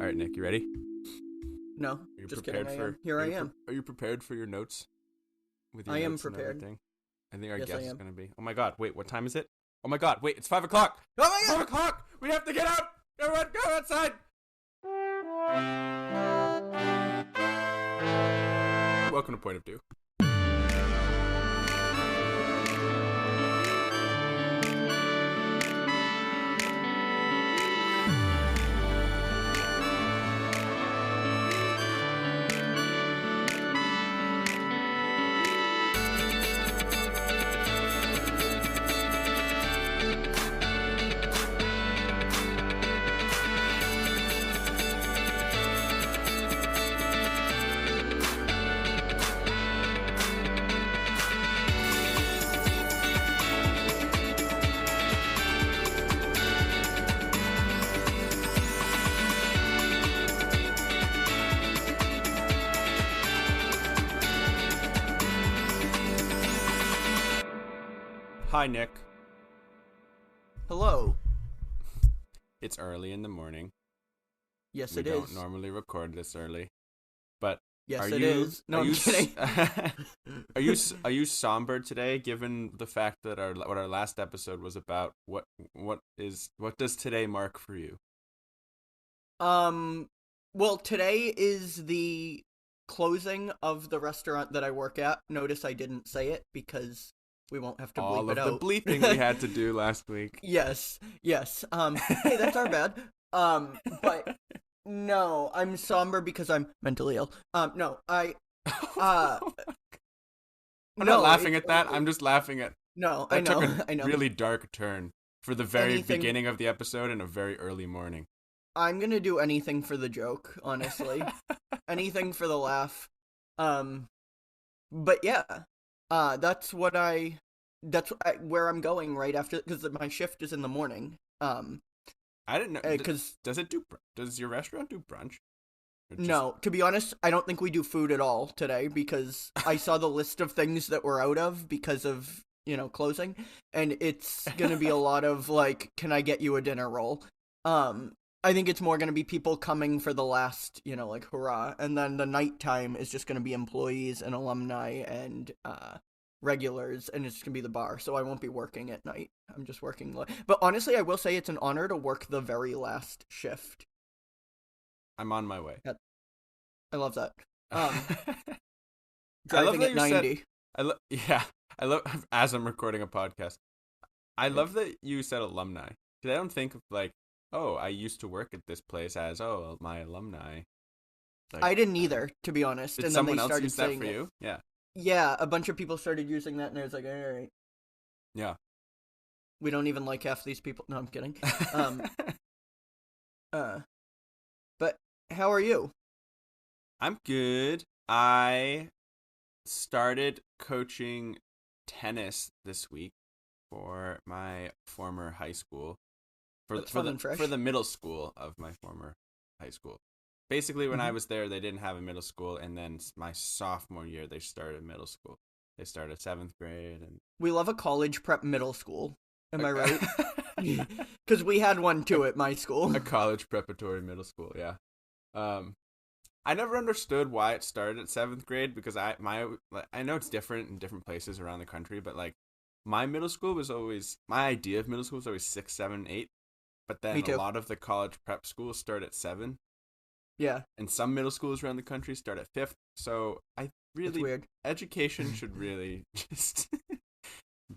All right, Nick, you ready? No, Are you just kidding. prepared I for? am. Here I am. Are you prepared for your notes? With your I am notes and prepared. everything. I think our Yes, I guest is am. gonna be. Oh my God! Wait, what time is it? Oh my God! Wait, it's 5 o'clock. Oh my Five god! o'clock. We have to get out. Everyone, go outside. Welcome to Point of View. Hi, Nick. Hello. It's early in the morning. Yes, We it don't is. normally record this early, but Yes, are it you? is. No, Are I'm you? kidding. Are you somber today? Given the fact that what our last episode was about, what does today mark for you? um, well, today is the closing of the restaurant that I work at. Notice I didn't say it because we won't have to All bleep it of the out. bleeping we had to do last week. Yes, yes. Hey, that's our bad. But no, I'm somber because I'm mentally ill. No, uh, I'm not no, laughing at that. I'm just laughing at no, I that took know, a I know. really dark turn for the very Anything beginning of the episode in a very early morning. I'm gonna do anything for the joke, honestly. Anything for the laugh. Um, but yeah, that's where I'm going right after because my shift is in the morning. I didn't know. Because Does your restaurant do brunch? Or just no, to be honest, I don't think we do food at all today because I saw the list of things that we're out of because of closing, and it's gonna be a lot of like, can I get you a dinner roll? Um, I think it's more gonna be people coming for the last, like hurrah, and then the nighttime is just gonna be employees and alumni and regulars, and it's gonna be the bar. So I won't be working at night. I'm just working. But honestly, I will say it's an honor to work the very last shift. I'm on my way. I love that. Um, I love Driving that at you said. 90. Yeah. I love as I'm recording a podcast. I Yeah. love that you said alumni because I don't think of like, oh, I used to work at this place as my alumni. Like, I didn't either, to be honest. did And then they someone else started use that saying for it. you? Yeah. Yeah, a bunch of people started using that, and I was like, all right, Yeah. we don't even like half these people. No, I'm kidding. Um, uh, but how are you? I'm good. I started coaching tennis this week for my former high school That's fun and for fresh. the middle school of my former high school. Basically, when I Hmm. was there, they didn't have a middle school, and then my sophomore year, they started middle school. They started seventh grade, and We love a college prep middle school. Am I right? a, Because we had one too at my school. a college preparatory middle school. Yeah. Um, I never understood why it started at seventh grade because I know it's different in different places around the country, but like my idea of middle school was always 6, 7, 8. But Me then a too. lot of the college prep schools start at 7, Yeah, and some middle schools around the country start at 5th. So I it's really weird. education should really just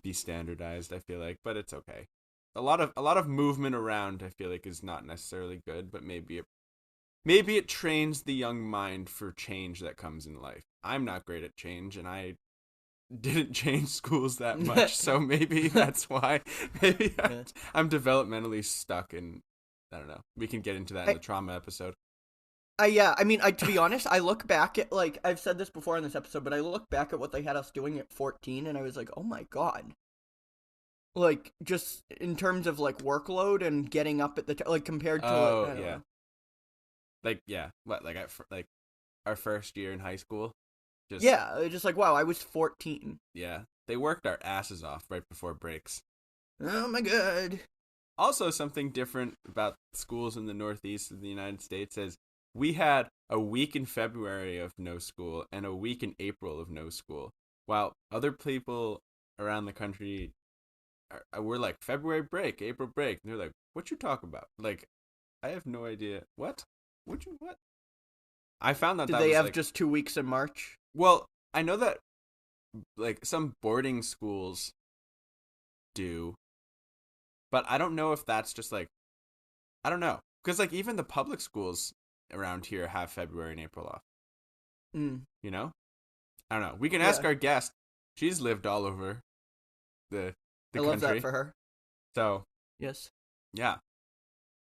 be standardized. I feel like, but it's okay. A lot of movement around. I feel like is not necessarily good, but maybe it trains the young mind for change that comes in life. I'm not great at change, and I didn't change schools that much, so maybe that's why. Maybe Yeah. I'm developmentally stuck, and I don't know. We can get into that in I, the trauma episode. yeah, I mean, to be honest, I look back at, like, I've said this before in this episode, but I look back at what they had us doing at 14, and I was like, oh my god. Like, just in terms of, like, workload and getting up at like, compared to, like, Oh I don't yeah, know. like yeah, what like our first year in high school, just Yeah, just like, wow, I was 14. yeah, they worked our asses off right before breaks. Oh my god. Also, something different about schools in the Northeast of the United States is we had a week in February of no school and a week in April of no school, while other people around the country were like February break, April break, and they're like, "What you talk about?" Like, I have no idea. What? What? I found that Did that they was have like, just 2 weeks in March? well, I know that like some boarding schools do, but I don't know if that's just like, I don't know, because like even the public schools around here have February and April off. Mm. You know, I don't know. We can ask Yeah. our guest. She's lived all over the I love country, that for her. so Yes. yeah.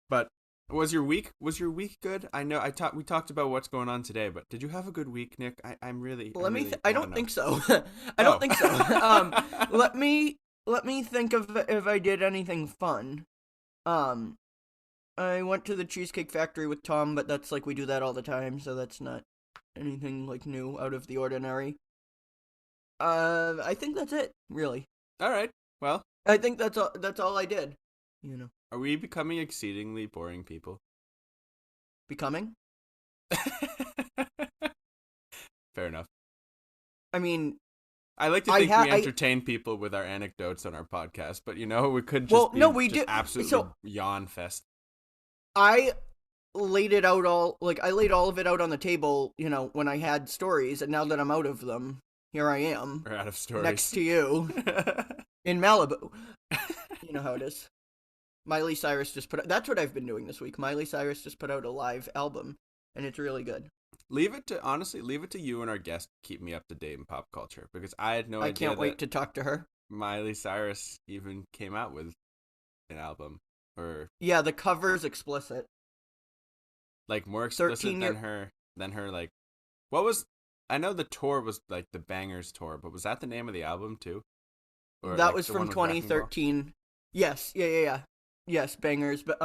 But was your week good? I know we talked about what's going on today, but did you have a good week, Nick? I'm really I wanna don't know. think so. I don't think so. Let me think of if I did anything fun. Um, I went to the Cheesecake Factory with Tom, but that's like we do that all the time, so that's not anything like new out of the ordinary. I think that's it, really. All right. Well, I think that's all I did. are we becoming exceedingly boring people? Becoming? Fair enough. I mean, I like to think we entertain people with our anecdotes on our podcast, but we could just we just do. absolutely So yawn fest. I laid it out I laid all of it out on the table, when I had stories, and now that I'm out of them, here I am. We're out of stories. Next to you in Malibu. You know how it is. Miley Cyrus just that's what I've been doing this week. Miley Cyrus just put out a live album, and it's really good. Leave it to you and our guest to keep me up to date in pop culture, because I had no idea. I can't wait to talk to her. Miley Cyrus even came out with an album, or yeah, the cover's explicit. Like more explicit than her like, what was? I know the tour was like the Bangers tour, but was that the name of the album too? Or that was from 2013. Yes, yeah. Yes, Bangers, but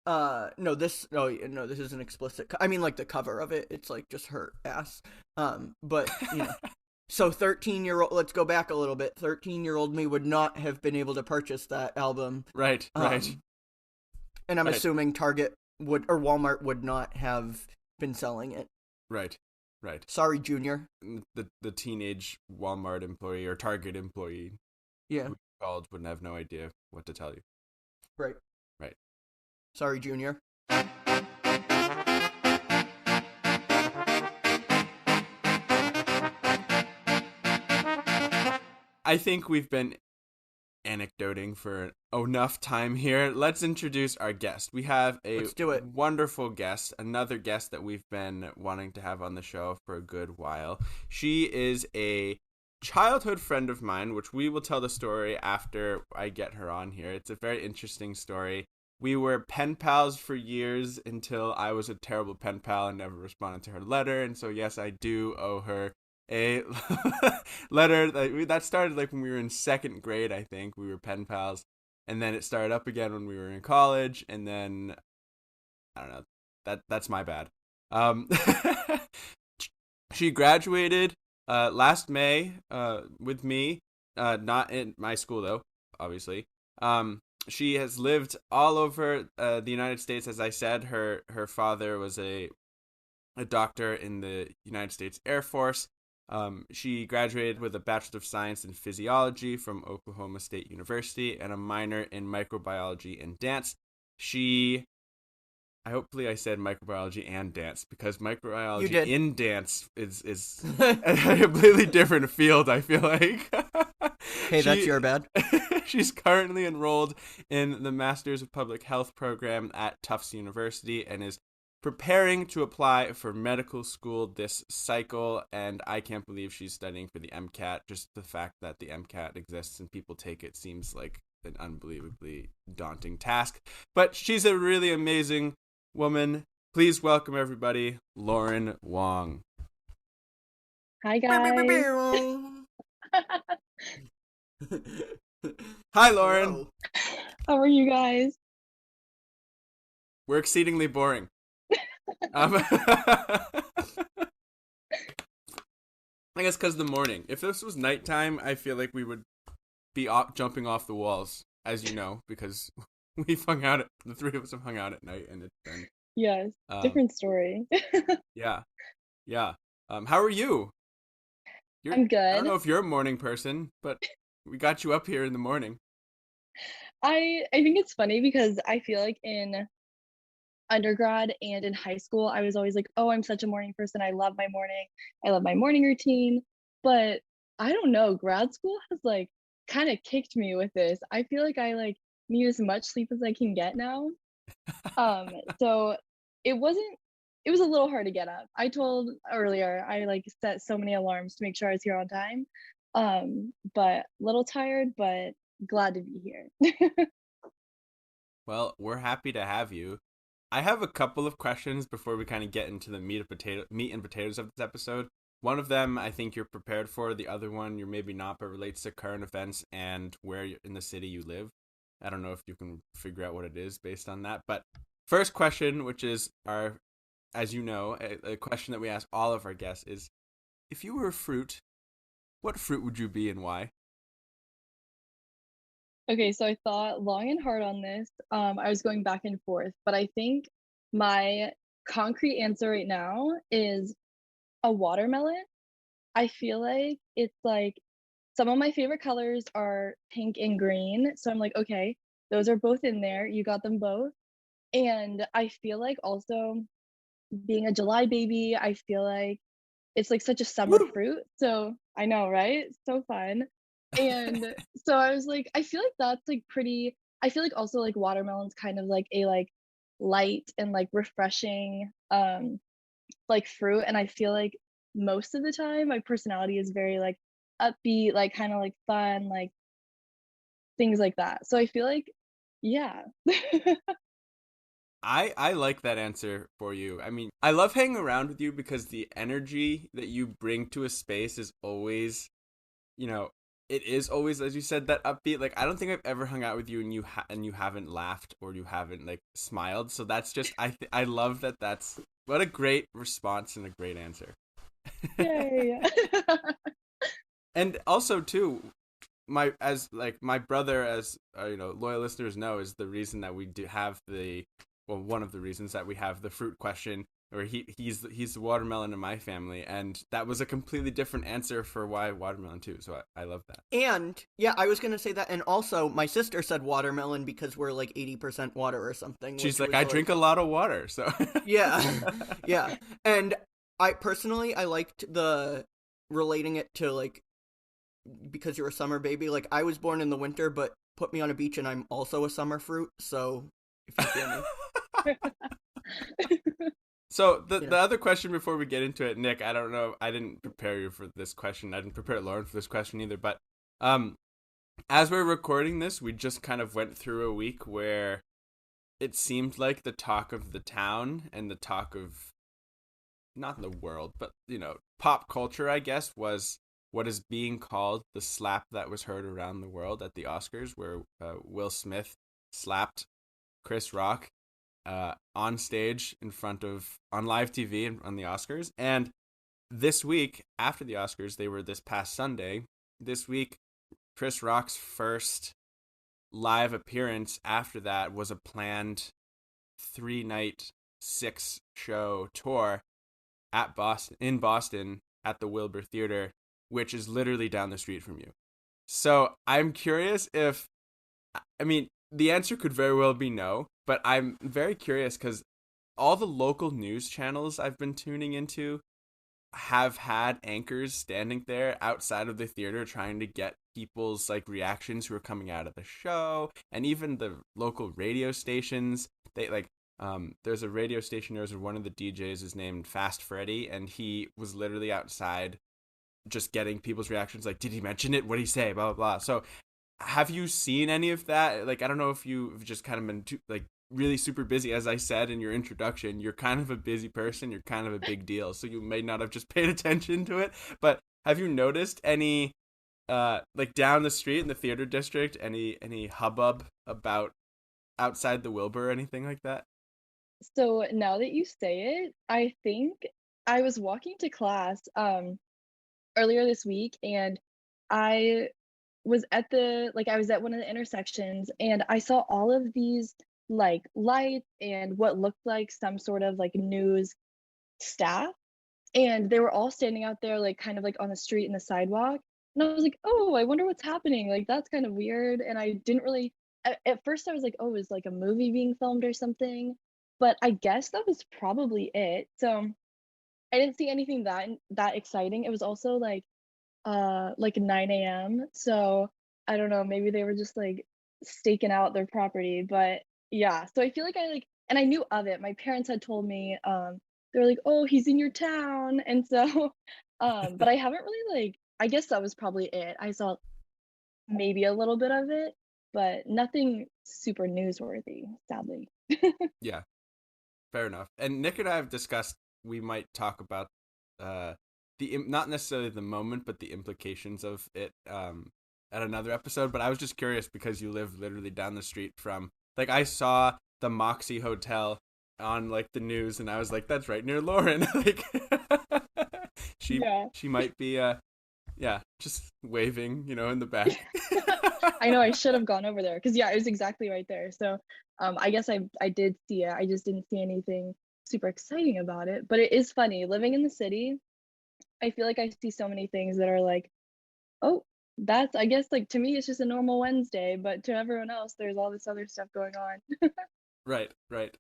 no, this isn't explicit. I mean, like the cover of it, it's like just her ass. But so 13-year-old. Let's go back a little bit. 13-year-old me would not have been able to purchase that album. Right. And I'm assuming Target would or Walmart would not have been selling it. Right. Sorry, Junior. The teenage Walmart employee or Target employee. Yeah. Who called wouldn't have no idea what to tell you. Right. Sorry, Junior. I think we've been anecdoting for enough time here. Let's introduce our guest. We have a wonderful guest, another guest that we've been wanting to have on the show for a good while. She is a childhood friend of mine, which we will tell the story after I get her on here. It's a very interesting story. We were pen pals for years until I was a terrible pen pal and never responded to her letter. And so, yes, I do owe her a letter that started like when we were in second grade. I think we were pen pals, and then it started up again when we were in college, and then I don't know, that's my bad. She graduated last May with me, not in my school though, obviously. She has lived all over the United States. As I said, her father was a doctor in the United States Air Force. She graduated with a Bachelor of Science in Physiology from Oklahoma State University and a minor in microbiology and dance. Hopefully I said microbiology and dance, because microbiology in dance is a completely different field, I feel like. Hey, that's your bad. She's currently enrolled in the Masters of Public Health program at Tufts University and is preparing to apply for medical school this cycle, and I can't believe she's studying for the MCAT. Just the fact that the MCAT exists and people take it seems like an unbelievably daunting task. But she's a really amazing woman. Please welcome everybody, Lauren Wong. Hi guys. Hi Lauren. Hello. How are you guys? We're exceedingly boring. I guess because the morning. If this was nighttime, I feel like we would be jumping off the walls, as you know, because we've hung out. The three of us have hung out at night, and it's been Yes, um, different story. yeah, yeah. How are you? I'm I don't good. know if you're a morning person, but we got you up here in the morning. I think it's funny because I feel like in undergrad and in high school, I was always like, "Oh, I'm such a morning person. I love my morning. I love my morning routine." But I don't know, grad school has like kind of kicked me with this. I feel like I like need as much sleep as I can get now. So it wasn't it was a little hard to get up. I told earlier I like set so many alarms to make sure I was here on time. But a little tired, but glad to be here. Well, we're happy to have you. I have a couple of questions before we kind of get into the meat and potatoes of this episode. One of them I think you're prepared for. The other one you're maybe not, but relates to current events and where in the city you live. I don't know if you can figure out what it is based on that. But first question, which is our, as you know, a question that we ask all of our guests is, if you were a fruit, what fruit would you be and why? Okay, so I thought long and hard on this. I was going back and forth, but I think my concrete answer right now is a watermelon. I feel like it's like some of my favorite colors are pink and green. So I'm like, okay, those are both in there. You got them both. And I feel like also being a July baby, I feel like it's like such a summer Woo! fruit. So I know, right? So fun. And so I was like, I feel like that's like pretty, I feel like also like watermelon's kind of like a like light and like refreshing like fruit. And I feel like most of the time my personality is very like upbeat, like kind of like fun, like things like that. So I feel like, yeah. I like that answer for you. I mean, I love hanging around with you because the energy that you bring to a space is always, you know, it is always, as you said, that upbeat. Like I don't think I've ever hung out with you and you haven't laughed or you haven't like smiled. So that's just I love that. That's what a great response and a great answer. Yay. And also too, my as like my brother, as loyal listeners know, is the reason that we do have the, well, one of the reasons that we have the fruit question, or he's the watermelon in my family, and that was a completely different answer for why watermelon too. So I love that. And yeah, I was gonna say that, and also my sister said watermelon because we're like 80% water or something, She's which like, was I drink like, a lot of water, so yeah, yeah. And I personally I liked the relating it to like because you're a summer baby. Like I was born in the winter, but put me on a beach and I'm also a summer fruit. So if you feel me, So the you the know. other question before we get into it, Nick, I don't know, I didn't prepare you for this question. I didn't prepare Lauren for this question either, but um as we're recording this, we just kind of went through a week where it seemed like the talk of the town and the talk of, not the world, but pop culture, I guess, was what is being called the slap that was heard around the world at the Oscars, where Will Smith slapped Chris Rock on stage in front of, on live TV and on the Oscars. And this week, after the Oscars, they were this past Sunday. This week, Chris Rock's first live appearance after that was a planned 3-night 6-show tour at Boston at the Wilbur Theater, which is literally down the street from you. So I'm curious if, I mean, the answer could very well be no, but I'm very curious because all the local news channels I've been tuning into have had anchors standing there outside of the theater trying to get people's like reactions who are coming out of the show, and even the local radio stations. They like there's a radio station, there's one of the DJs is named Fast Freddy, and he was literally outside just getting people's reactions, like, did he mention it, what did he say, blah blah blah. So have you seen any of that? Like, I don't know if you've just kind of been like really super busy. As I said in your introduction, you're kind of a busy person. You're kind of a big deal, so you may not have just paid attention to it. But have you noticed any, like down the street in the theater district, any hubbub about outside the Wilbur or anything like that? So now that you say it, I think I was walking to class earlier this week and I was at the like I was at one of the intersections and I saw all of these like lights and what looked like some sort of like news staff, and they were all standing out there like kind of like on the street in the sidewalk. And I was like, "Oh, I wonder what's happening." Like that's kind of weird, and I didn't really at first I was like, "Oh, is like a movie being filmed or something?" But I guess that was probably it. So I didn't see anything that exciting. It was also like 9 a.m. So I don't know, maybe they were just like staking out their property. But yeah, so I feel like I like and I knew of it. My parents had told me, they were like, "Oh, he's in your town." And so but I haven't really like I guess that was probably it. I saw maybe a little bit of it, but nothing super newsworthy, sadly. Yeah, fair enough. And Nick and I have discussed we might talk about uh not necessarily the moment, but the implications of it at another episode. But I was just curious because you live literally down the street from like I saw the Moxie Hotel on like the news, and I was like, that's right near Lauren. Like she Yeah. she might be yeah, just waving, in the back. I know I should have gone over there because yeah, it was exactly right there. So I guess I did see it. I just didn't see anything super exciting about it. But it is funny living in the city. I feel like I see so many things that are like, oh, that's I guess like to me it's just a normal Wednesday, but to everyone else there's all this other stuff going on. Right, right.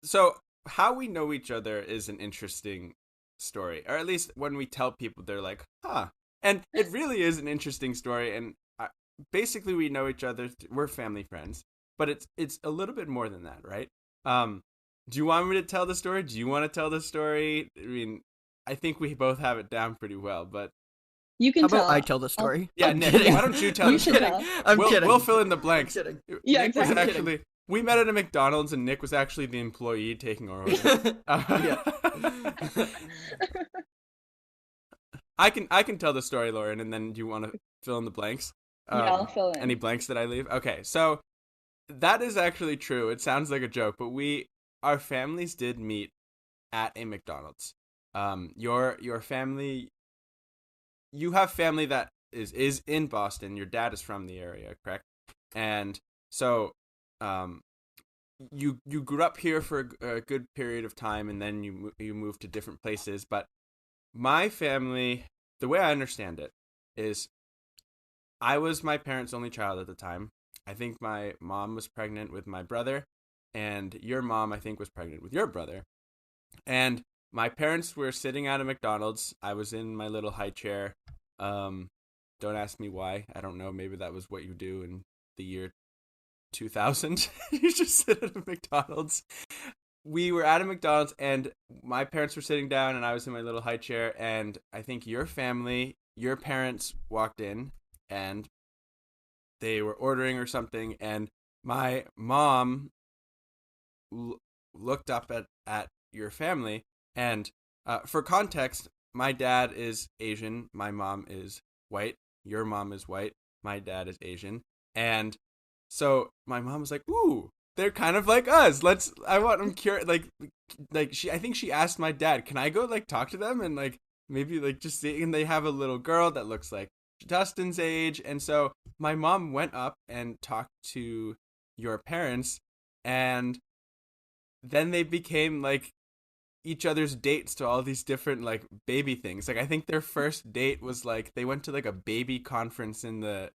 So how we know each other is an interesting story, or at least when we tell people, they're like, "Huh," and it really is an interesting story. And basically, we know each other. We're family friends, but it's a little bit more than that, right? Um, do you want me to tell the story? Do you want to tell the story? I mean, I think we both have it down pretty well, but You How can about I tell. tell the I'll, story? yeah, I'm Nick, kidding. why don't you tell you the should story? tell. I'm we'll, kidding. We'll fill in the blanks. I'm kidding. Yeah, Nick was exactly. actually we met at a McDonald's, and Nick was actually the employee taking our order. Yeah. I can tell the story, Lauren, and then do you want to fill in the blanks? Yeah, I'll fill Any in. blanks that I leave? Okay, so that is actually true. It sounds like a joke, but our families did meet at a McDonald's. Your family, you have family that is in Boston. Your dad is from the area, correct? And so, um, you grew up here for a good period of time, and then you moved to different places. But my family, the way I understand it, is I was my parents' only child at the time. I think my mom was pregnant with my brother, and your mom, I think, was pregnant with your brother. And my parents were sitting at a McDonald's. I was in my little high chair. Um, don't ask me why. I don't know. Maybe that was what you do in the year 2000. You just sit at a McDonald's. We were at a McDonald's, and my parents were sitting down, and I was in my little high chair. And I think your parents walked in, and they were ordering or something. And my mom looked up at your family. And for context, my dad is Asian. My mom is white. Your mom is white. My dad is Asian. And so my mom was like, "Ooh, they're kind of like us. I want them like I think she asked my dad, can I go like talk to them and like maybe like just see, and they have a little girl that looks like Dustin's age." And so my mom went up and talked to your parents, and then they became like each other's dates to all these different like baby things. Like I think their first date was like they went to like a baby conference in the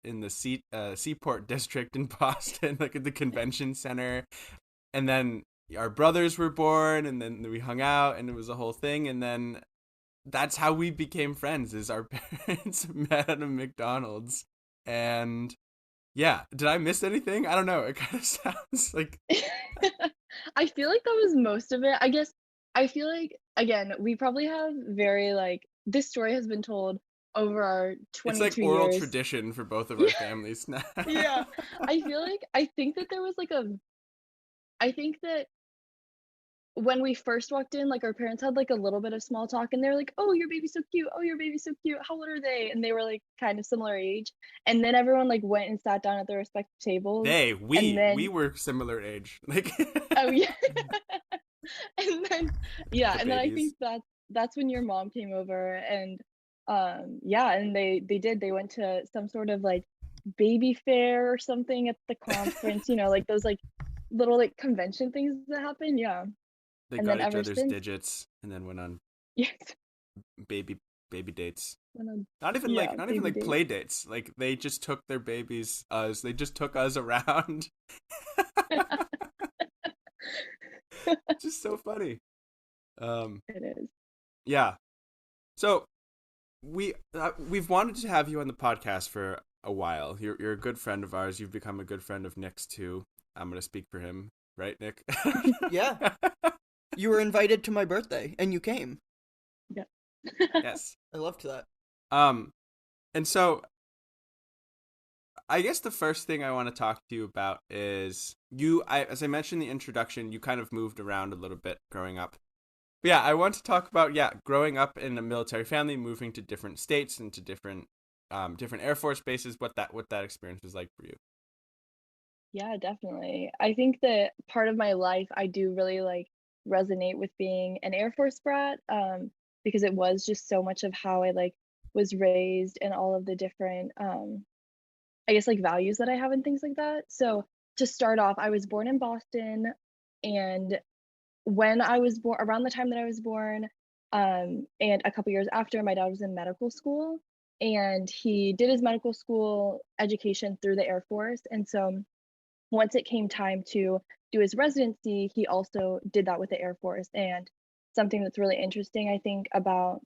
Seaport district in Boston, like at the convention center. And then our brothers were born, and then we hung out, and it was a whole thing. And then that's how we became friends. Is our parents met at a McDonald's. And yeah, did I miss anything? I don't know. It kind of sounds like I feel like that was most of it. I guess I feel like again, we probably have very like this story has been told over our it's like 22 oral years. tradition for both of our Yeah, families now. yeah. I feel like I think that there was like a I think that when we first walked in, like our parents had like a little bit of small talk and they're like, "Oh, your baby's so cute. Oh, your baby's so cute. How old are they?" And they were like kind of similar age. And then everyone like went and sat down at their respective tables. And We then were similar age, like oh yeah. And then yeah, the and then I babies. think that's when your mom came over and yeah, and they went to some sort of like baby fair or something at the conference, like those like little like convention things that happen. Yeah. They And got then each ever other's since, digits and then went on yes, baby dates. went on, Not even yeah, like not even baby like dates. play dates. Like they just took their babies us. They just took us around. Just so funny. It is. Yeah. So we've wanted to have you on the podcast for a while. You're a good friend of ours. You've become a good friend of Nick's too. I'm gonna speak for him, right, Nick? Yeah. You were invited to my birthday, and you came. Yeah. Yes. I loved that. And so I guess the first thing I want to talk to you about is as I mentioned in the introduction, you kind of moved around a little bit growing up. But yeah, I want to talk about growing up in a military family, moving to different states and to different Air Force bases. What that experience was like for you. Yeah, definitely. I think that part of my life I do really like resonate with being an Air Force brat, because it was just so much of how I like was raised and all of the different I guess like values that I have and things like that. So to start off, I was born in Boston, and when I was born, around the time that I was born, and a couple years after, my dad was in medical school, and he did his medical school education through the Air Force. And so once it came time to do his residency, he also did that with the Air Force. And something that's really interesting, I think, about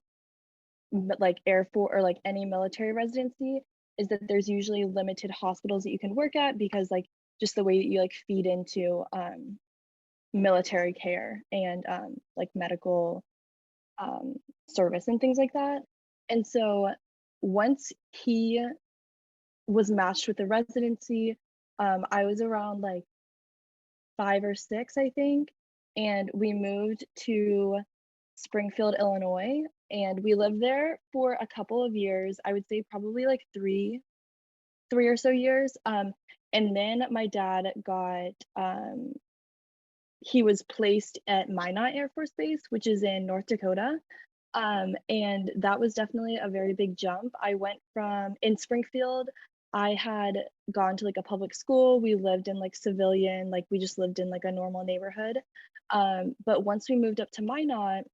like Air Force or like any military residency is that there's usually limited hospitals that you can work at, because like just the way that you like feed into military care and like medical um, service and things like that. And so once he was matched with the residency, I was around like 5 or 6, I think, and we moved to Springfield, Illinois, and we lived there for a couple of years. I would say probably like three or so years. And then my dad got he was placed at Minot Air Force Base, which is in North Dakota. And that was definitely a very big jump. I went from in Springfield, I had gone to like a public school. We lived in like civilian, like we just lived in like a normal neighborhood. But once we moved up to Minot,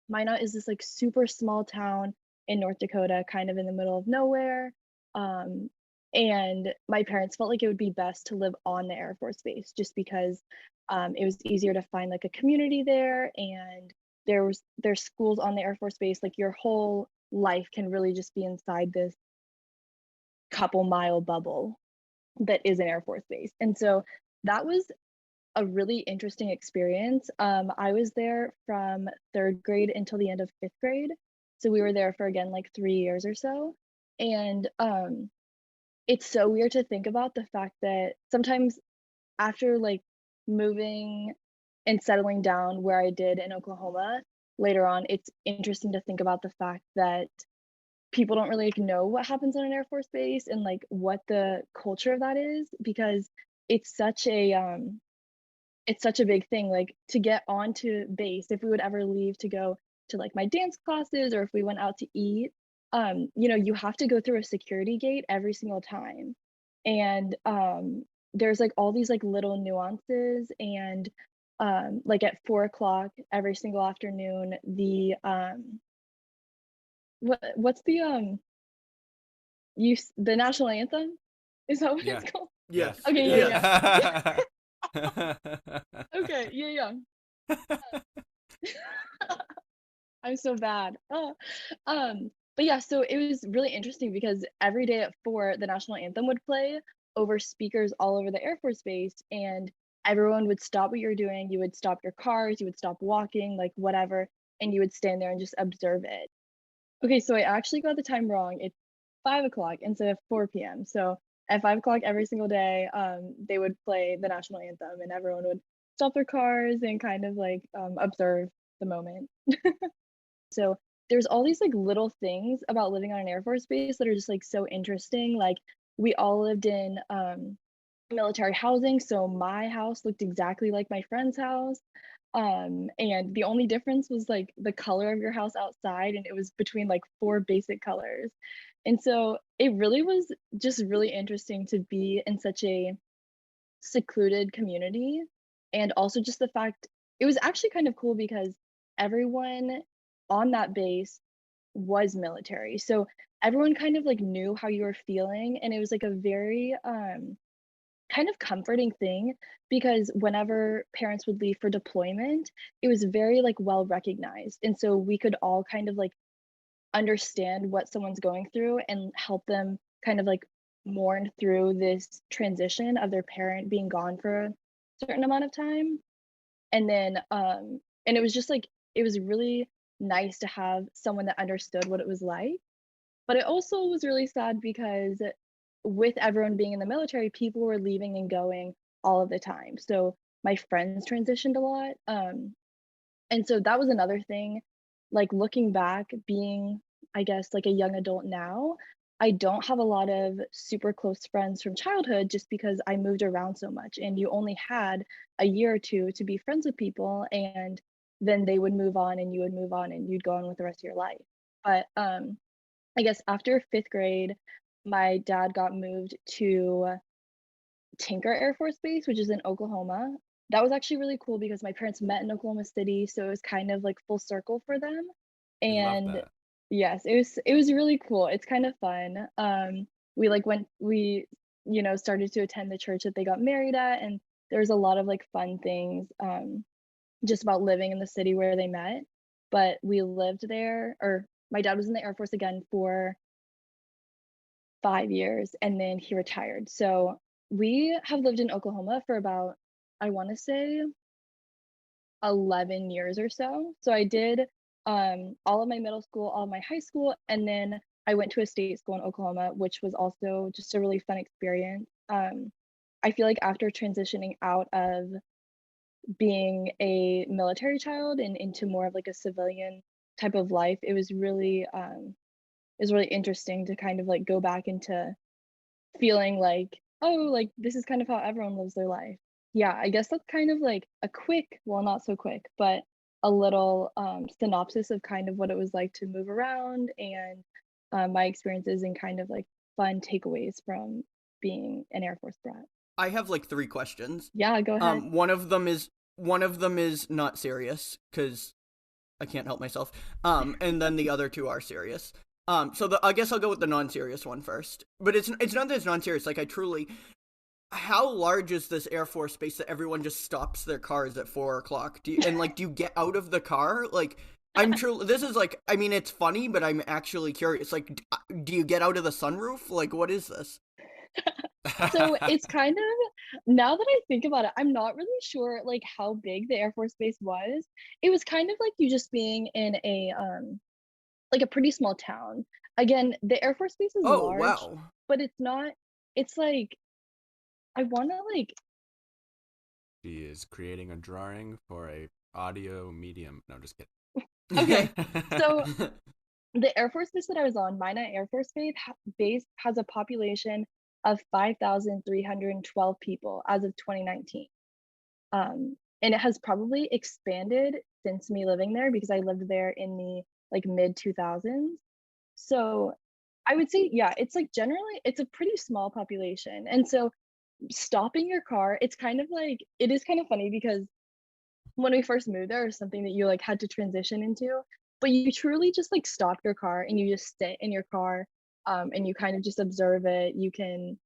Minot is this like super small town in North Dakota, kind of in the middle of nowhere. Um, and my parents felt like it would be best to live on the Air Force Base, just because it was easier to find like a community there, and there's schools on the Air Force Base. Like your whole life can really just be inside this couple mile bubble that is an Air Force Base. And so that was a really interesting experience. I was there from third grade until the end of fifth grade. So we were there for again like 3 years or so. And it's so weird to think about the fact that sometimes after like moving and settling down where I did in Oklahoma later on, it's interesting to think about the fact that people don't really know what happens on an Air Force base and like what the culture of that is, because it's such a it's such a big thing. Like to get onto base, if we would ever leave to go to like my dance classes or if we went out to eat, you have to go through a security gate every single time. And there's like all these like little nuances. And like at 4 o'clock every single afternoon, the what's the the national anthem? Is that what Yeah. it's called? Yes. Okay, Yes. yeah. Okay, yeah. I'm so bad. Oh. But yeah, so it was really interesting because every day at 4, the national anthem would play over speakers all over the Air Force Base, and everyone would stop what you're doing. You would stop your cars, you would stop walking, like whatever, and you would stand there and just observe it. Okay, so I actually got the time wrong. It's 5 o'clock instead of 4 p.m. So at 5 o'clock every single day, they would play the national anthem, and everyone would stop their cars and kind of like observe the moment. So there's all these like little things about living on an Air Force base that are just like so interesting. Like we all lived in military housing, so my house looked exactly like my friend's house. And the only difference was like the color of your house outside, and it was between like four basic colors. And so it really was just really interesting to be in such a secluded community. And also just the fact it was actually kind of cool because everyone on that base was military. So everyone kind of like knew how you were feeling, and it was like a very kind of comforting thing because whenever parents would leave for deployment, it was very like well recognized. And so we could all kind of like understand what someone's going through and help them kind of like mourn through this transition of their parent being gone for a certain amount of time. And then and it was just like it was really nice to have someone that understood what it was like. But it also was really sad because with everyone being in the military, people were leaving and going all of the time. So my friends transitioned a lot. And so that was another thing. Like looking back, being, I guess, like a young adult now, I don't have a lot of super close friends from childhood just because I moved around so much. And you only had a year or two to be friends with people. And then they would move on and you would move on and you'd go on with the rest of your life. But I guess after fifth grade, my dad got moved to Tinker Air Force Base, which is in Oklahoma. That was actually really cool because my parents met in Oklahoma City, so it was kind of like full circle for them. I love And that. yes, it was really cool. It's kind of fun. We like went we started to attend the church that they got married at, and there was a lot of like fun things just about living in the city where they met. But we lived there, or my dad was in the Air Force again for 5 years and then he retired. So we have lived in Oklahoma for about, I want to say 11 years or so. So I did all of my middle school, all of my high school, and then I went to a state school in Oklahoma, which was also just a really fun experience. I feel like after transitioning out of being a military child and into more of like a civilian type of life, it was really interesting to kind of like go back into feeling like, oh, like this is kind of how everyone lives their life. Yeah, I guess that's kind of like a quick, well, not so quick, but a little synopsis of kind of what it was like to move around and my experiences and kind of like fun takeaways from being an Air Force brat. I have like three questions. Yeah, go ahead. One of them is not serious because I can't help myself. And then the other two are serious. I guess I'll go with the non-serious one first. But it's not that it's non-serious. Like I truly, how large is this Air Force base that everyone just stops their cars at 4 o'clock? Do you get out of the car? Like I'm truly. This is like. I mean, it's funny, but I'm actually curious. Like, do you get out of the sunroof? Like, what is this? So it's kind of, now that I think about it, I'm not really sure like how big the Air Force Base was. It was kind of like you just being in a like a pretty small town. Again, the Air Force Base is Oh large, wow. but it's not, it's like I want to like She is creating a drawing for a audio medium. No, just okay. kidding. So the Air Force Base that I was on, Minot Air Force Base has a population of 5,312 people as of 2019. And it has probably expanded since me living there because I lived there in the like mid 2000s. So I would say, yeah, it's like generally it's a pretty small population. And so stopping your car, it's kind of like it is kind of funny because when we first moved there, it was something that you like had to transition into, but you truly just like stop your car and you just sit in your car, and you kind of just observe it. You can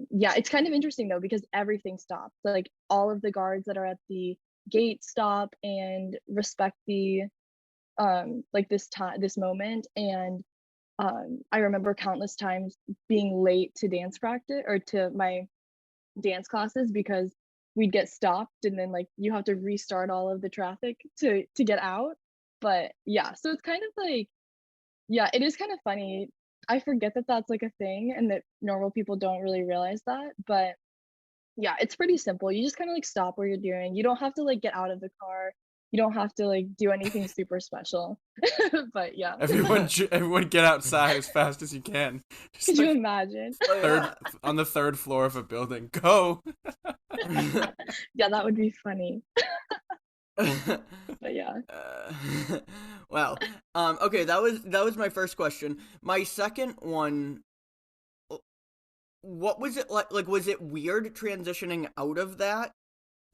yeah, it's kind of interesting though because everything stops. Like all of the guards that are at the gate stop and respect the like this moment. And I remember countless times being late to dance practice or to my dance classes because we'd get stopped and then like you have to restart all of the traffic to get out. But yeah, so it's kind of like, yeah, it is kind of funny. I forget that that's like a thing and that normal people don't really realize that. But yeah, it's pretty simple. You just kind of like stop what you're doing. You don't have to like get out of the car. you don't have to like do anything super special. But yeah. Everyone get outside as fast as you can. Just Could you like imagine? Oh, third yeah. on the third floor of a building. Go. Yeah, that would be funny. But yeah. Uh, wow. Okay, that was my first question. My second one, what was it like? Like, was it weird transitioning out of that,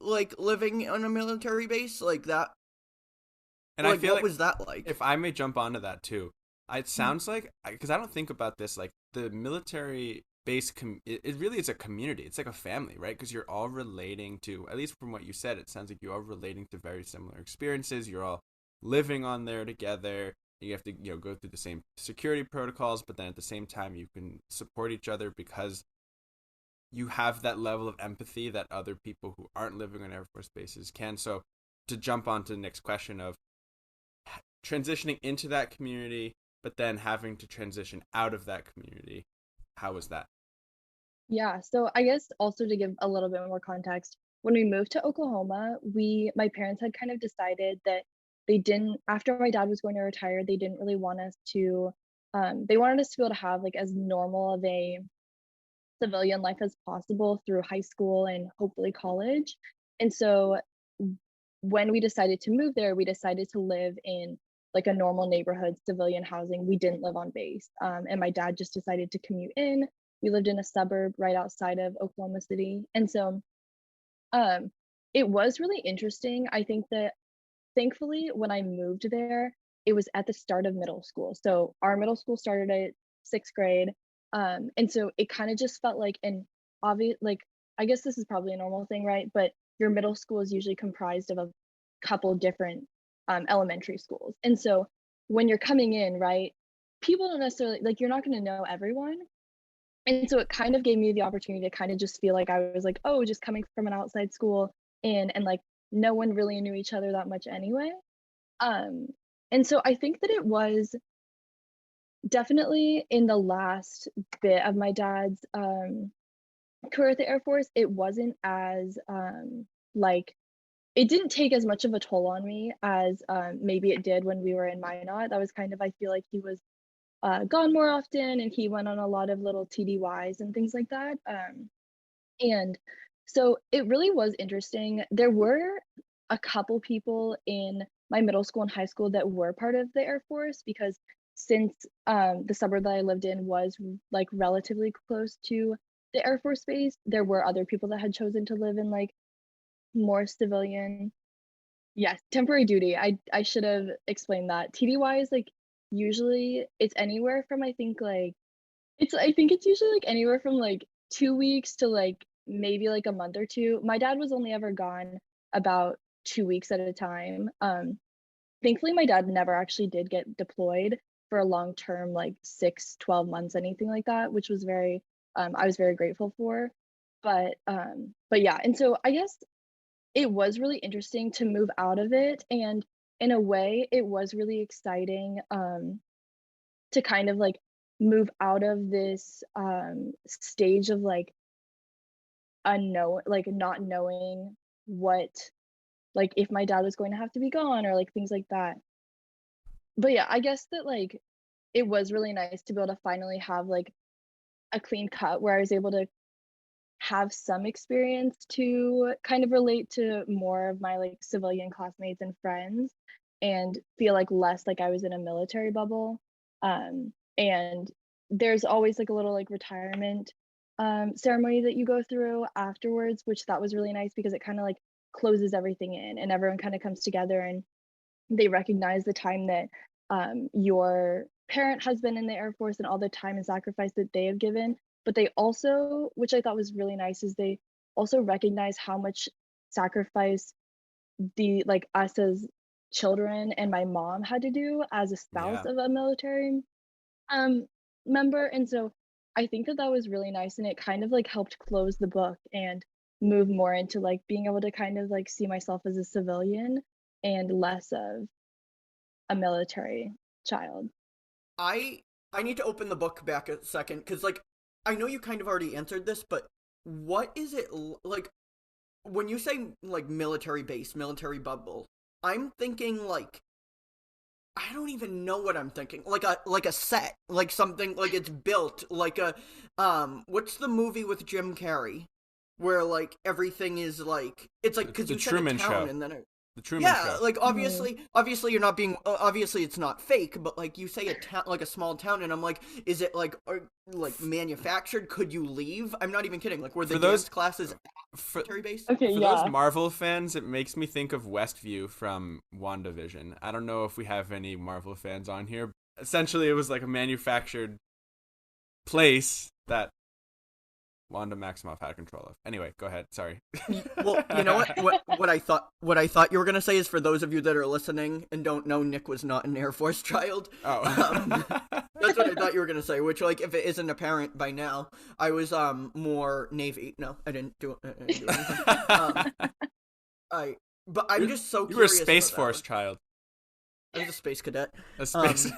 like living on a military base like that? And I Like, feel what like, was that like? if I may jump onto that too, it sounds like, because I don't think about this, like the military base, it really is a community. It's like a family, right? Because you're all relating to, at least from what you said, it sounds like you're all relating to very similar experiences. You're all living on there together. You have to, go through the same security protocols, but then at the same time, you can support each other because you have that level of empathy that other people who aren't living on Air Force bases can. So, to jump on to the next question of transitioning into that community, but then having to transition out of that community. How was that? Yeah, so I guess also to give a little bit more context, when we moved to Oklahoma, my parents had kind of decided that they didn't, after my dad was going to retire, they didn't really want us to, they wanted us to be able to have like as normal of a civilian life as possible through high school and hopefully college. And so when we decided to move there, we decided to live in like a normal neighborhood, civilian housing. We didn't live on base. And my dad just decided to commute in. We lived in a suburb right outside of Oklahoma City. And so um, it was really interesting. I think that thankfully, when I moved there, it was at the start of middle school. So our middle school started at sixth grade. And so it kind of just felt like an obvious, like, I guess this is probably a normal thing, right? But your middle school is usually comprised of a couple different elementary schools. And so when you're coming in, right, people don't necessarily, like, you're not going to know everyone. And so it kind of gave me the opportunity to kind of just feel like I was like, oh, just coming from an outside school and like no one really knew each other that much anyway. Um, and so I think that it was definitely in the last bit of my dad's career at the Air Force, it wasn't as like it didn't take as much of a toll on me as maybe it did when we were in Minot. That was kind of, I feel like he was gone more often and he went on a lot of little TDYs and things like that. And so it really was interesting. There were a couple people in my middle school and high school that were part of the Air Force because since the suburb that I lived in was like relatively close to the Air Force base, there were other people that had chosen to live in like more civilian, yes, temporary duty. I should have explained that. TDY is like usually it's anywhere from I think it's usually like anywhere from like 2 weeks to like maybe like a month or two. My dad was only ever gone about 2 weeks at a time. Thankfully my dad never actually did get deployed for a long term, like 6, 12 months, anything like that, which was very I was very grateful for. But yeah, and so I guess it was really interesting to move out of it. And in a way, it was really exciting to kind of like move out of this stage of like unknown, like not knowing what, like if my dad was going to have to be gone or like things like that. But yeah, I guess that like it was really nice to be able to finally have like a clean cut where I was able to have some experience to kind of relate to more of my like civilian classmates and friends and feel like less like I was in a military bubble. And there's always like a little like retirement ceremony that you go through afterwards, which that was really nice because it kind of like closes everything in and everyone kind of comes together and they recognize the time that your parent has been in the Air Force and all the time and sacrifice that they have given. But they also, which I thought was really nice, is they also recognize how much sacrifice the like us as children and my mom had to do as a spouse Yeah. of a military um member. And so I think that that was really nice and it kind of like helped close the book and move more into like being able to kind of like see myself as a civilian and less of a military child. I I need to open the book back a second because like I know you kind of already answered this, but what is it like when you say like military base, military bubble? I'm thinking like I don't even know what I'm thinking. Like a set, like something like it's built like a what's the movie with Jim Carrey where like everything is like it's like cuz The you said a Truman town Show. and then The Truman yeah, Show. like obviously you're not being obviously it's not fake, but like you say a town like a small town and I'm like is it like manufactured? Could you leave? I'm not even kidding. Like were the For those dance classes for, military base? Okay, for those yeah. Marvel fans, it makes me think of Westview from WandaVision. I don't know if we have any Marvel fans on here. Essentially, it was like a manufactured place that Wanda Maximoff had control of. Anyway, go ahead. Sorry. Well, you know what I thought you were gonna say is for those of you that are listening and don't know, Nick was not an Air Force child. Oh. That's what I thought you were gonna say. Which, like, if it isn't apparent by now, I was more Navy. No, I didn't do anything. But I'm just so You were a curious. Space about Force that child. I was a space cadet. A space.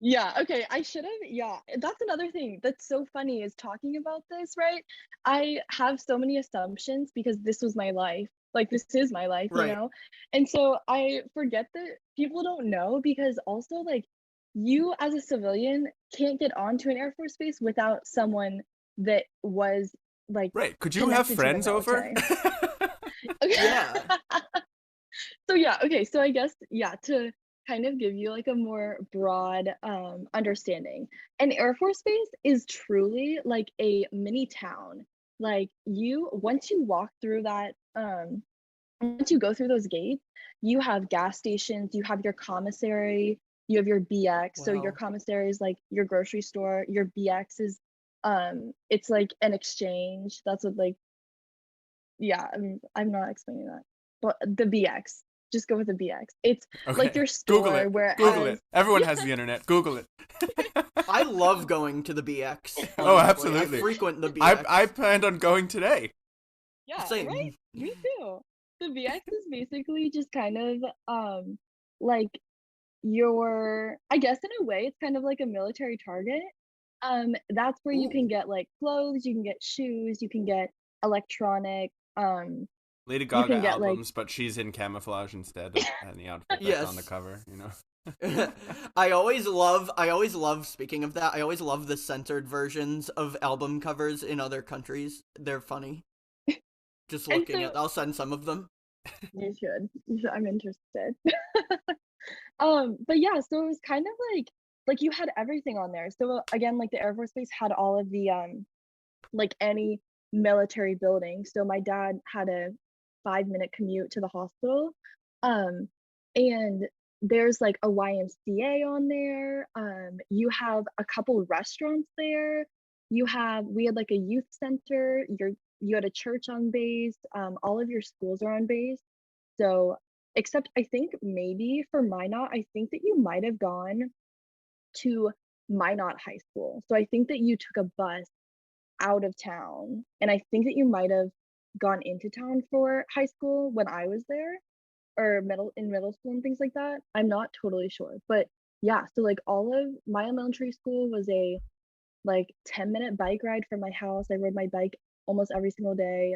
Yeah, okay. I should have, yeah. That's another thing that's so funny is talking about this, right? I have so many assumptions because this was my life. Like, this is my life, you Right. know? And so I forget that people don't know because also, like, you as a civilian can't get onto an Air Force base without someone that was, like, Right. Could you have connected to the friends over? military. Okay. Yeah. So yeah, okay, so I guess yeah, to kind of give you like a more broad understanding. An Air Force base is truly like a mini town. Like you once you walk through that once you go through those gates, you have gas stations, you have your commissary, you have your BX. So your Wow. commissary is like your grocery store, your BX is it's like an exchange. That's what like yeah, I'm not explaining that. But the BX, just go with the BX. It's like Okay. your Google store it. where it Google has it. Everyone yeah, has the internet. Google it. I love going to the BX. Oh, Honestly, I absolutely. frequent the I BX. planned on going today. yeah, right? Same. Me too. The BX is basically just kind of like your I guess in a way it's kind of like a military target. That's where you can Ooh. get like clothes, you can get shoes, you can get electronic, Lady you Gaga can get like albums, but she's in camouflage instead of any outfit that's on the Yes. cover, you know. I always love speaking of that, I always love the censored versions of album covers in other countries. They're funny. Just and looking so at I'll send some of them. you should I'm interested. But yeah, so it was kind of like you had everything on there. So again, like the Air Force Base had all of the like any military building. So my dad had a 5-minute commute to the hospital. Um, and there's like a YMCA on there. You have a couple restaurants there. We had like a youth center. You had a church on base. All of your schools are on base. So except I think maybe for Minot, I think that you might have gone to Minot High School. So I think that you took a bus out of town, and I think that you might have gone into town for high school when I was there, or middle school and things like that. I'm not totally sure, but yeah. So like all of my elementary school was a like 10-minute bike ride from my house. I rode my bike almost every single day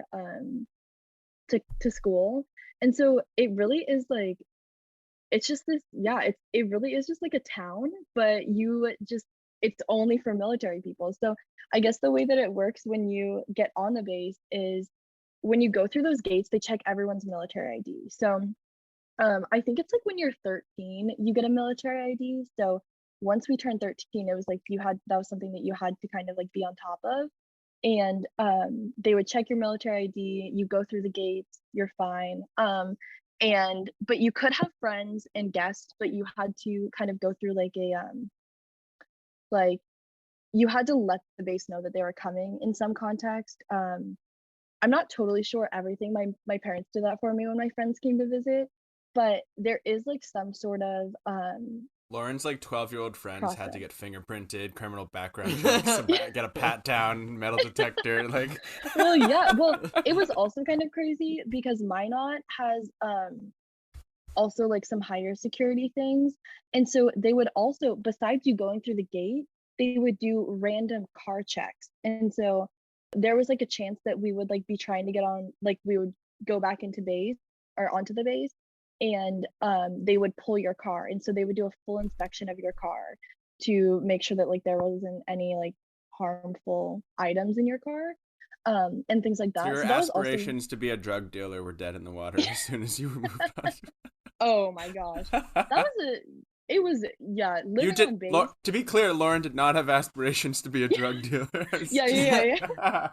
to school, and so it really is like it's just this yeah it really is just like a town, but you just it's only for military people. So I guess the way that it works when you get on the base is when you go through those gates they check everyone's military ID. So I think it's like when you're 13 you get a military ID. So once we turned 13 it was like you had that was something that you had to kind of like be on top of, and they would check your military ID, you go through the gates, you're fine. And but you could have friends and guests, but you had to kind of go through like a like you had to let the base know that they were coming in some context. I'm not totally sure everything. My parents did that for me when my friends came to visit, but there is like some sort of Lauren's like 12-year-old friends had to process. get fingerprinted, criminal background checks, get a pat down, metal detector, like. Well, yeah. Well, it was also kind of crazy because Minot has also like some higher security things. And so they would also, besides you going through the gate, they would do random car checks. And so there was like a chance that we would like be trying to get on, like we would go back into base or onto the base, and they would pull your car, and so they would do a full inspection of your car to make sure that like there wasn't any like harmful items in your car, and things like So that. your So that was also, aspirations to be a drug dealer were dead in the water as soon as you were moved oh my gosh, that on. was a, it was, yeah, You living did. on base. To be clear, Lauren did not have aspirations to be a drug dealer. Yeah.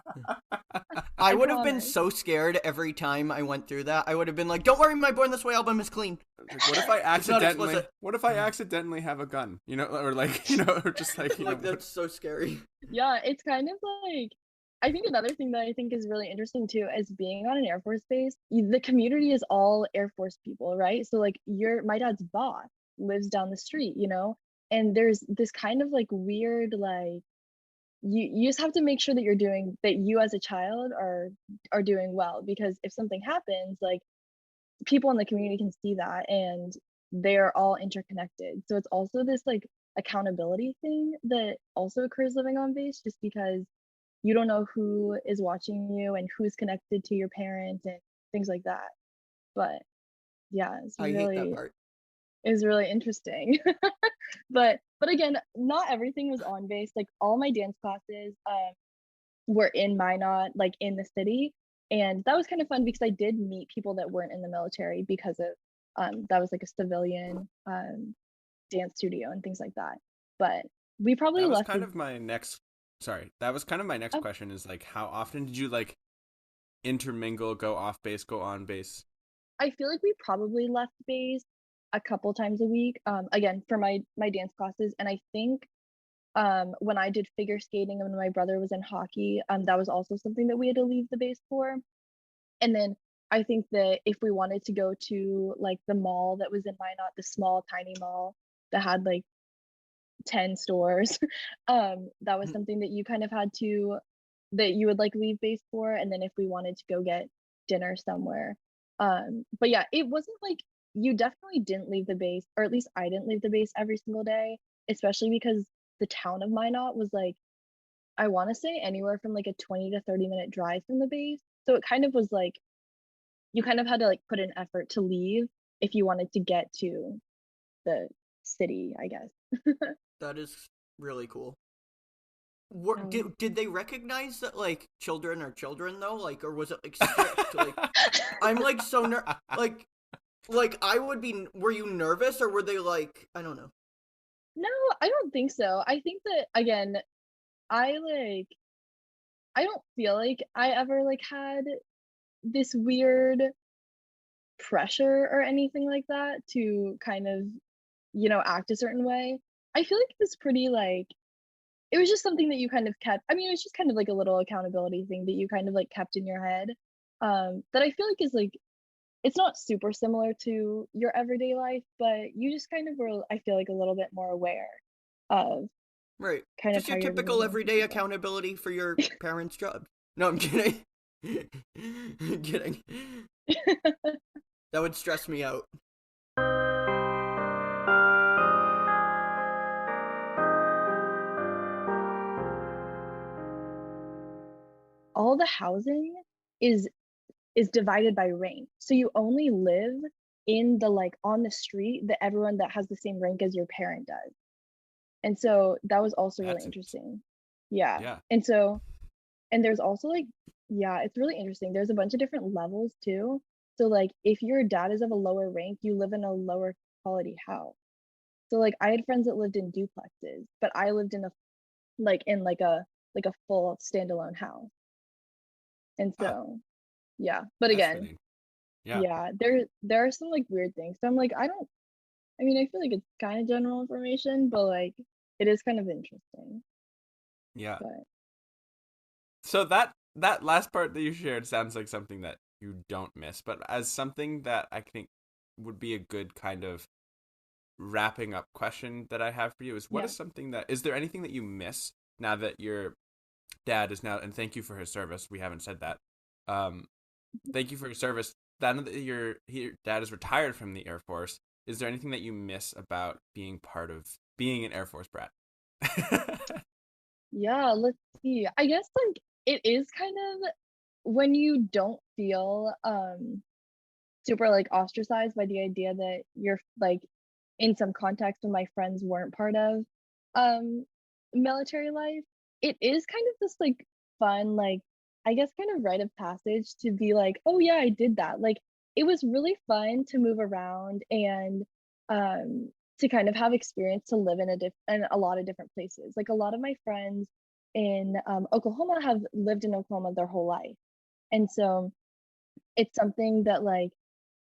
I I would have been promise. so scared every time I went through that. I would have been like, "Don't worry, my Born This Way album is clean." Like, what if I It's not accidentally? explicit. What if I accidentally have a gun? You know, or like or just like Like that's so scary. Yeah, it's kind of like, I think another thing that I think is really interesting too is being on an Air Force base. The community is all Air Force people, right? So like my dad's boss lives down the street, and there's this kind of like weird like you just have to make sure that you as a child are doing well, because if something happens, like people in the community can see that, and they're all interconnected. So it's also this like accountability thing that also occurs living on base, just because you don't know who is watching you and who's connected to your parent and things like that. But yeah, I hate that part. it's really interesting. But again, not everything was on base. Like all my dance classes were in Minot, like in the city. And that was kind of fun because I did meet people that weren't in the military, because of that was like a civilian dance studio and things like that. But we probably that was left kind of my next. Sorry, that was kind of my next oh, question. Is like, how often did you like intermingle, go off base, go on base? I feel like we probably left base a couple times a week. Again, for my dance classes, and I think when I did figure skating and when my brother was in hockey, that was also something that we had to leave the base for. And then I think that if we wanted to go to like the mall that was in Minot, the small tiny mall that had like 10 stores, that was something that you kind of had to, that you would like leave base for. And then if we wanted to go get dinner somewhere, but yeah, it wasn't like, you definitely didn't leave the base, or at least I didn't leave the base every single day, especially because the town of Minot was like, I want to say anywhere from like a 20 to 30-minute drive from the base. So it kind of was like, you kind of had to like put an effort to leave if you wanted to get to the city, I guess. That is really cool. Um, Did they recognize that like children are children though, like, or was it like strict? Like, I'm like so like I would be. Were you nervous, or were they like, I don't know? no, I don't think so. I think that again, I like, I don't feel like I ever like had this weird pressure or anything like that to kind of, act a certain way. I feel like it was pretty like, it was just something that you kind of kept. I mean, it was just kind of like a little accountability thing that you kind of like kept in your head. That I feel like is like, it's not super similar to your everyday life, but you just kind of were, I feel like, a little bit more aware of Right, kind of just how your you're typical behaving to everyday people. accountability for your parents' job. No, I'm kidding. I'm kidding. That would stress me out. All the housing is divided by rank. So you only live in the like on the street that everyone that has the same rank as your parent does. And so that was also really That's interesting. interesting. Yeah. Yeah. And so, and there's also like, yeah, it's really interesting. There's a bunch of different levels too. So like if your dad is of a lower rank, you live in a lower quality house. So like I had friends that lived in duplexes, but I lived in a full standalone house. And Huh. so yeah. But again, Fascinating. Yeah. yeah, there are some like weird things. So I'm like, I mean, I feel like it's kind of general information, but like it is kind of interesting. Yeah. But So that last part that you shared sounds like something that you don't miss, but as something that I think would be a good kind of wrapping up question that I have for you is, what yeah. is something that, is there anything that you miss now that your dad is now, and thank you for his service, we haven't said that. Thank you for your service. Now that your dad is retired from the Air Force, is there anything that you miss about being part of being an Air Force brat? Yeah, let's see. I guess like it is kind of when you don't feel super like ostracized by the idea that you're like in some context when my friends weren't part of um military life. It is kind of this like fun, like I guess kind of rite of passage to be like, oh yeah, I did that. Like it was really fun to move around and um to kind of have experience to live in a lot of different places. Like a lot of my friends in Oklahoma have lived in Oklahoma their whole life. And so it's something that like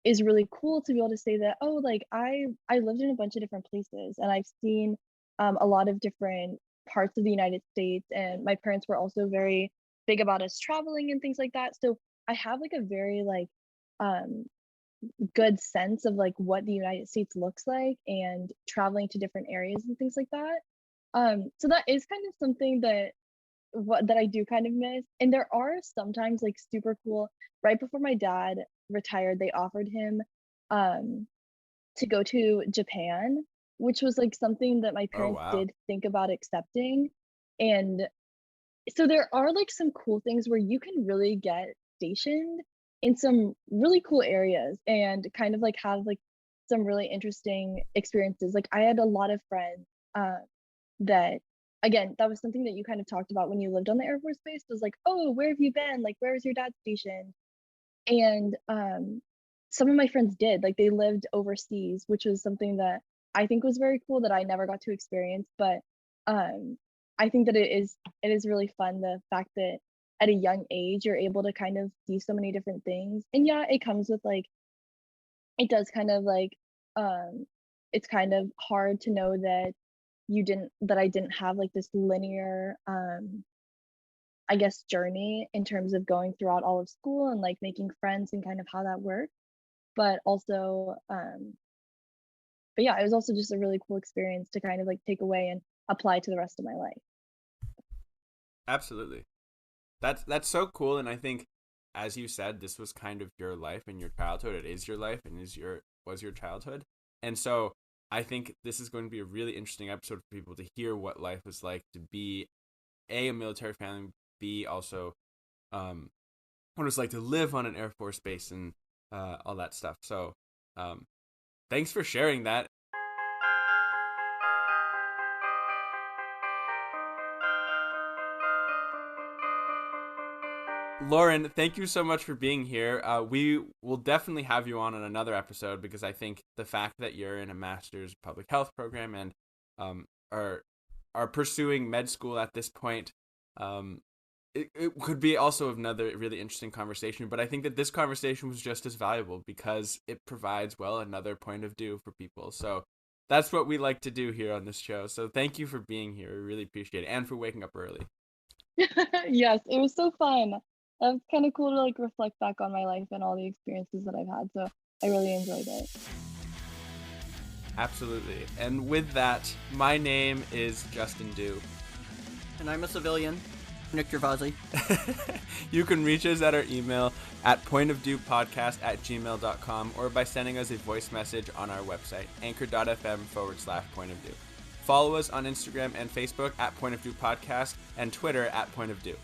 is really cool to be able to say that, oh, like I lived in a bunch of different places and I've seen a lot of different parts of the United States, and my parents were also very big about us traveling and things like that. So I have like a very like um good sense of like what the United States looks like and traveling to different areas and things like that. So that is kind of something that what that I do kind of miss. And there are sometimes like super cool. Right before my dad retired, they offered him um to go to Japan, which was like something that my Oh parents wow. did think about accepting. And so there are like some cool things where you can really get stationed in some really cool areas and kind of like have like some really interesting experiences. Like I had a lot of friends uh, that again, that was something that you kind of talked about when you lived on the Air Force Base was like, oh, where have you been? Like, where is your dad stationed? And some of my friends did, like they lived overseas, which was something that I think was very cool that I never got to experience. But um, I think that it is really fun the fact that at a young age you're able to kind of see so many different things. And yeah, it comes with like it does kind of like um, it's kind of hard to know that I didn't have like this linear I guess journey in terms of going throughout all of school and like making friends and kind of how that works. But also but yeah, it was also just a really cool experience to kind of like take away and apply to the rest of my life. Absolutely. That's so cool, and I think, as you said, this was kind of your life and your childhood. It is your life and was your childhood, and so I think this is going to be a really interesting episode for people to hear what life was like to be a military family, b also what it was like to live on an Air Force base and all that stuff. So um, thanks for sharing that. Lauren, thank you so much for being here. We will definitely have you on another episode because I think the fact that you're in a master's public health program and um, are are pursuing med school at this point, um, it could be also another really interesting conversation. But I think that this conversation was just as valuable because it provides, well, another point of view for people. So that's what we like to do here on this show. So thank you for being here. We really appreciate it, and for waking up early. Yes, it was so fun. That was kind of cool to like reflect back on my life and all the experiences that I've had. So I really enjoyed it. Absolutely. And with that, my name is Justin Dew. And I'm a civilian, Nick Gervasi. You can reach us at our email at pointofdewpodcast@gmail.com or by sending us a voice message on our website, anchor.fm/pointofdew. Follow us on Instagram and Facebook at Point of Dew Podcast and Twitter at Point of Dew.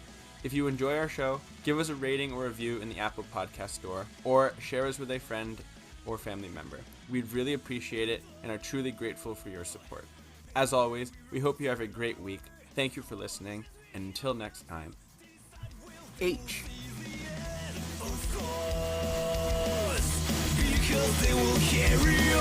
If you enjoy our show, give us a rating or review in the Apple Podcast Store or share us with a friend or family member. We'd really appreciate it and are truly grateful for your support. As always, we hope you have a great week. Thank you for listening, and until next time. H. Because they will carry